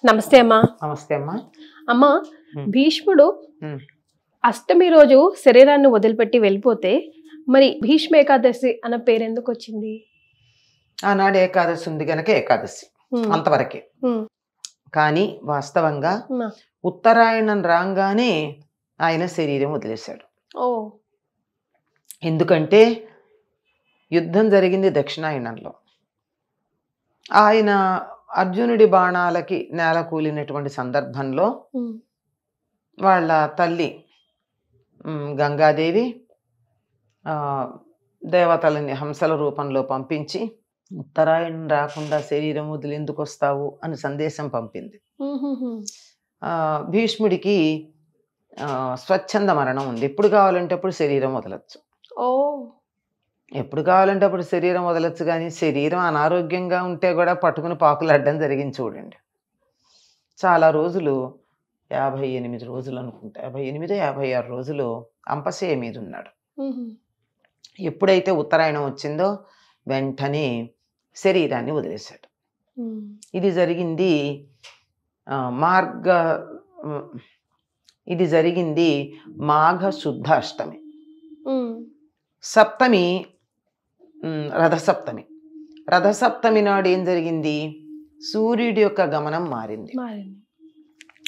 నమస్తే అమ్మా. నమస్తే అమ్మా. అమ్మా, భీష్ముడు అష్టమి రోజు శరీరాన్ని వదిలిపెట్టి వెళ్ళిపోతే మరి భీష్మ ఏకాదశి అన్న పేరు ఎందుకు వచ్చింది? ఆనాడు ఏకాదశి ఉంది గనక ఏకాదశి అంతవరకే. కానీ వాస్తవంగా ఉత్తరాయణం రాగానే ఆయన శరీరం వదిలేశాడు. ఎందుకంటే యుద్ధం జరిగింది దక్షిణాయనంలో. ఆయన అర్జునుడి బాణాలకి నేల కూలినటువంటి సందర్భంలో వాళ్ళ తల్లి గంగాదేవి దేవతలని హంసల రూపంలో పంపించి ఉత్తరాయణం రాకుండా శరీరం వదిలి ఎందుకు వస్తావు అని సందేశం పంపింది. భీష్ముడికి స్వచ్ఛంద మరణం ఉంది. ఎప్పుడు కావాలంటే అప్పుడు శరీరం వదలచ్చు, ఎప్పుడు కావాలంటే అప్పుడు శరీరం వదలచ్చు. కానీ శరీరం అనారోగ్యంగా ఉంటే కూడా పట్టుకుని పాకులాడడం జరిగింది చూడండి. చాలా రోజులు 58 రోజులు అనుకుంటా, 58, 56 రోజులు అంపశయ్య మీద ఉన్నాడు. ఎప్పుడైతే ఉత్తరాయణం వచ్చిందో వెంటనే శరీరాన్ని వదిలేశాడు. ఇది జరిగింది మాఘ శుద్ధ అష్టమి. సప్తమి రథసప్తమి. రథసప్తమి నాడు ఏం జరిగింది? సూర్యుడి యొక్క గమనం మారింది.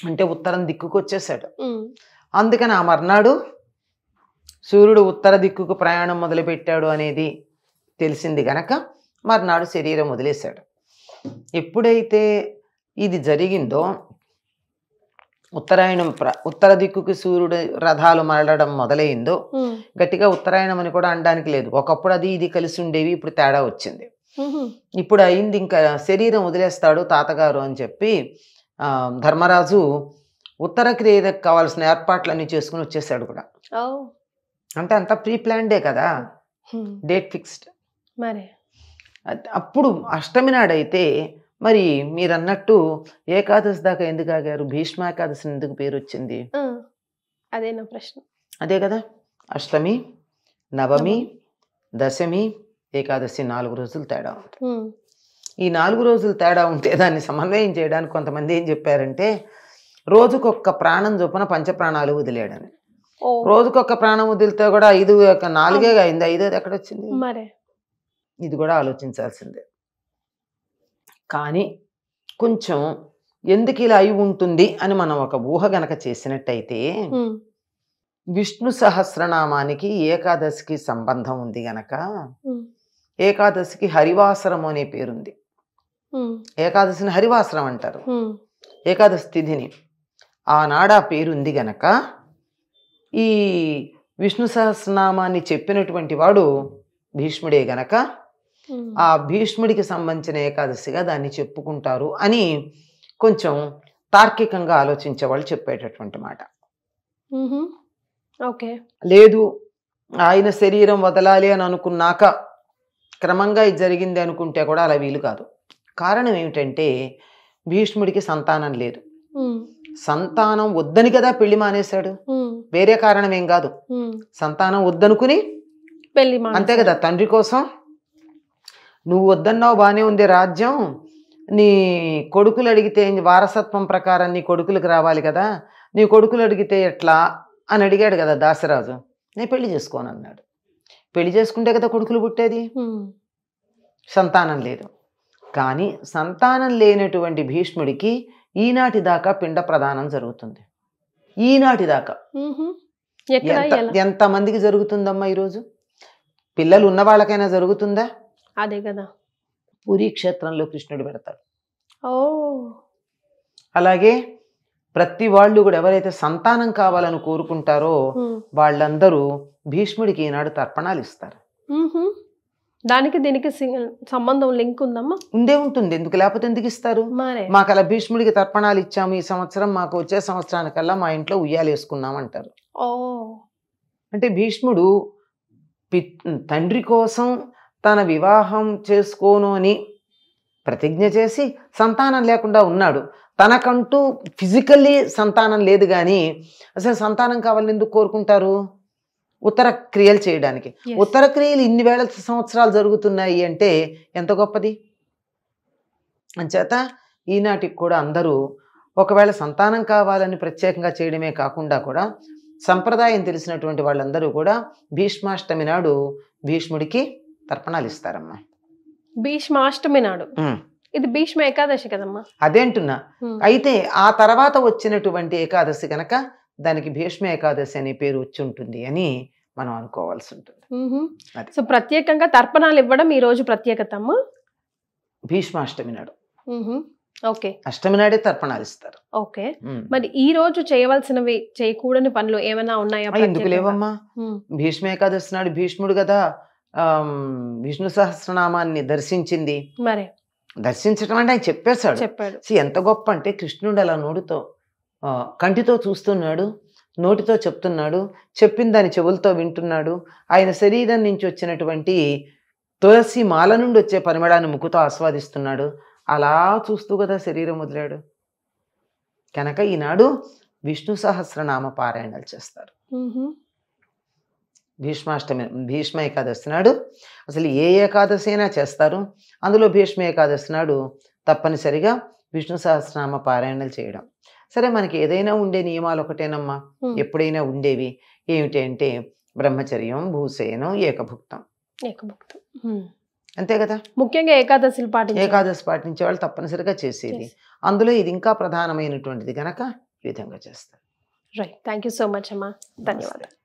అంటే ఉత్తరం దిక్కుకు వచ్చేసాడు. అందుకని ఆ మర్నాడు సూర్యుడు ఉత్తర దిక్కుకు ప్రయాణం మొదలుపెట్టాడు అనేది తెలిసింది గనక మర్నాడు శరీరం వదిలేశాడు. ఎప్పుడైతే ఇది జరిగిందో ఉత్తర దిక్కుకి సూర్యుడు రథాలు మరలడం మొదలైందో, గట్టిగా ఉత్తరాయణం అని కూడా అనడానికి లేదు. ఒకప్పుడు అది ఇది కలిసి ఉండేవి, ఇప్పుడు తేడా వచ్చింది. ఇప్పుడు అయింది, ఇంకా శరీరం వదిలేస్తాడు తాతగారు అని చెప్పి ధర్మరాజు ఉత్తర క్రియకు కావాల్సిన ఏర్పాట్లన్నీ చేసుకుని వచ్చేసాడు కూడా. అంటే అంతా ప్రీ ప్లాన్డే కదా, డేట్ ఫిక్స్డ్. అప్పుడు అష్టమి నాడైతే మరి మీరు అన్నట్టు ఏకాదశి దాకా ఎందుకు ఆగారు? భీష్మ ఏకాదశి ఎందుకు పేరు వచ్చింది? అదే నా ప్రశ్న. అదే కదా, అష్టమి, నవమి, దశమి, ఏకాదశి 4 రోజులు తేడా ఉంటుంది. ఈ 4 రోజులు తేడా ఉంటే దాన్ని సమన్వయం చేయడానికి కొంతమంది ఏం చెప్పారంటే రోజుకొక్క ప్రాణం చొప్పున పంచప్రాణాలు వదిలేయడని. రోజుకొక్క ప్రాణం వదిలితే కూడా 5 4 అయింది, 5 ఎక్కడ వచ్చింది? ఇది కూడా ఆలోచించాల్సిందే. కానీ కొంచెం ఎందుకు ఇలా అయి ఉంటుంది అని మనం ఒక ఊహ గనక చేసినట్టయితే విష్ణు సహస్రనామానికి ఏకాదశికి సంబంధం ఉంది గనక ఏకాదశికి హరివాసరం అనే పేరుంది. ఏకాదశిని హరివాసరం అంటారు, ఏకాదశి తిథిని. ఆనాడు ఆ పేరుంది గనక ఈ విష్ణు సహస్రనామాన్ని చెప్పినటువంటి వాడు భీష్ముడే గనక ఆ భీష్ముడికి సంబంధించిన ఏకాదశిగా దాన్ని చెప్పుకుంటారు అని కొంచెం తార్కికంగా ఆలోచించే వాళ్ళు చెప్పేటటువంటి మాట. లేదు ఆయన శరీరం వదలాలి అని అనుకున్నాక క్రమంగా ఇది జరిగింది అనుకుంటే కూడా అలా వీలు కాదు. కారణం ఏమిటంటే భీష్ముడికి సంతానం లేదు. సంతానం వద్దని కదా పెళ్లి మానేశాడు, వేరే కారణం ఏం కాదు. సంతానం వద్దనుకుని పెళ్లి, అంతే కదా. తండ్రి కోసం నువ్వు వద్దన్నావు, బానే ఉంది రాజ్యం, నీ కొడుకులు అడిగితే వారసత్వం ప్రకారం నీ కొడుకులకు రావాలి కదా, నీ కొడుకులు అడిగితే ఎట్లా అని అడిగాడు కదా దాసరాజు. నేను పెళ్లి చేసుకోను అన్నాడు. పెళ్లి చేసుకుంటే కదా కొడుకులు పుట్టేది. సంతానం లేదు. కానీ సంతానం లేనటువంటి భీష్ముడికి ఈనాటి దాకా పిండ ప్రదానం జరుగుతుంది. ఈనాటి దాకా ఎంతమందికి జరుగుతుందమ్మా ఈరోజు? పిల్లలు ఉన్న వాళ్ళకైనా జరుగుతుందా? అదే కదా. పూరీ క్షేత్రంలో కృష్ణుడు పెడతాడు. అలాగే ప్రతి వాళ్ళు కూడా ఎవరైతే సంతానం కావాలని కోరుకుంటారో వాళ్ళందరూ భీష్ముడికి ఈనాడు తర్పణాలు ఇస్తారు. దానికి దీనికి సంబంధం లింక్ ఉందమ్మా? ఉండే ఉంటుంది, ఎందుకు లేకపోతే ఎందుకు ఇస్తారు? మాకు అలా భీష్ముడికి తర్పణాలు ఇచ్చాము ఈ సంవత్సరం, మాకు వచ్చే సంవత్సరానికల్లా మా ఇంట్లో ఉయ్యాలు వేసుకున్నాం అంటారు. అంటే భీష్ముడు తండ్రి కోసం తన వివాహం చేసుకోను అని ప్రతిజ్ఞ చేసి సంతానం లేకుండా ఉన్నాడు. తనకంటూ ఫిజికల్లీ సంతానం లేదు, కానీ అసలు సంతానం కావాలని ఎందుకు కోరుకుంటారు? ఉత్తర క్రియలు చేయడానికి. ఉత్తర క్రియలు ఇన్ని వేల సంవత్సరాలు జరుగుతున్నాయి అంటే ఎంత గొప్పది. అంచేత ఈనాటికి కూడా అందరూ ఒకవేళ సంతానం కావాలని ప్రత్యేకంగా చేయడమే కాకుండా కూడా సంప్రదాయం తెలిసినటువంటి వాళ్ళందరూ కూడా భీష్మాష్టమి నాడు భీష్ముడికి తర్పణాలు ఇస్తారమ్మా. భీష్మాష్టమి నాడు. ఇది భీష్మ ఏకాదశి కదమ్మా. అదేంటున్నా. అయితే ఆ తర్వాత వచ్చినటువంటి ఏకాదశి కనుక దానికి భీష్మ ఏకాదశి అనే పేరు వచ్చి ఉంటుంది అని మనం అనుకోవాల్సి ఉంటుంది. సో ప్రత్యేకంగా తర్పణాలు ఇవ్వడం ఈ రోజు ప్రత్యేకత అమ్మా. భీష్మాష్టమి నాడు. ఓకే. అష్టమి నాడే తర్పణాలు ఇస్తారు. ఓకే. మరి ఈ రోజు చేయవలసినవి చేయకూడని పనులు ఏమైనా ఉన్నాయా? ఎందుకు లేవమ్మా. భీష్మ ఏకాదశి నాడు భీష్ముడు కదా విష్ణు సహస్రనామాన్ని దర్శించింది. మరి దర్శించడం అంటే ఆయన చెప్పాడు. ఎంత గొప్ప అంటే కృష్ణుడు అలా కంటితో చూస్తున్నాడు, నోటితో చెప్తున్నాడు, చెప్పిన దాని చెవులతో వింటున్నాడు. ఆయన శరీరం నుంచి వచ్చినటువంటి తులసి మాల నుండి వచ్చే పరిమళాన్ని ముక్కుతో ఆస్వాదిస్తున్నాడు. అలా చూస్తూ కదా శరీరం వదిలాడు. కనుక ఈనాడు విష్ణు సహస్రనామ పారాయణాలు చేస్తారు. భీష్మ ఏకాదశి నాడు అసలు ఏ ఏకాదశి అయినా చేస్తారు. అందులో భీష్మ ఏకాదశి నాడు తప్పనిసరిగా విష్ణు సహస్రనామ పారాయణాలు చేయడం. సరే, మనకి ఏదైనా ఉండే నియమాలు ఒకటేనమ్మా, ఎప్పుడైనా ఉండేవి. ఏమిటి అంటే బ్రహ్మచర్యం, భూసేనం, ఏకభుక్తం. అంతే కదా. ముఖ్యంగా ఏకాదశి పాటించే వాళ్ళు తప్పనిసరిగా చేసేది. అందులో ఇది ఇంకా ప్రధానమైనటువంటిది కనుక ఈ విధంగా చేస్తారు. Right. Thank you so much అమ్మా. ధన్యవాదాలు.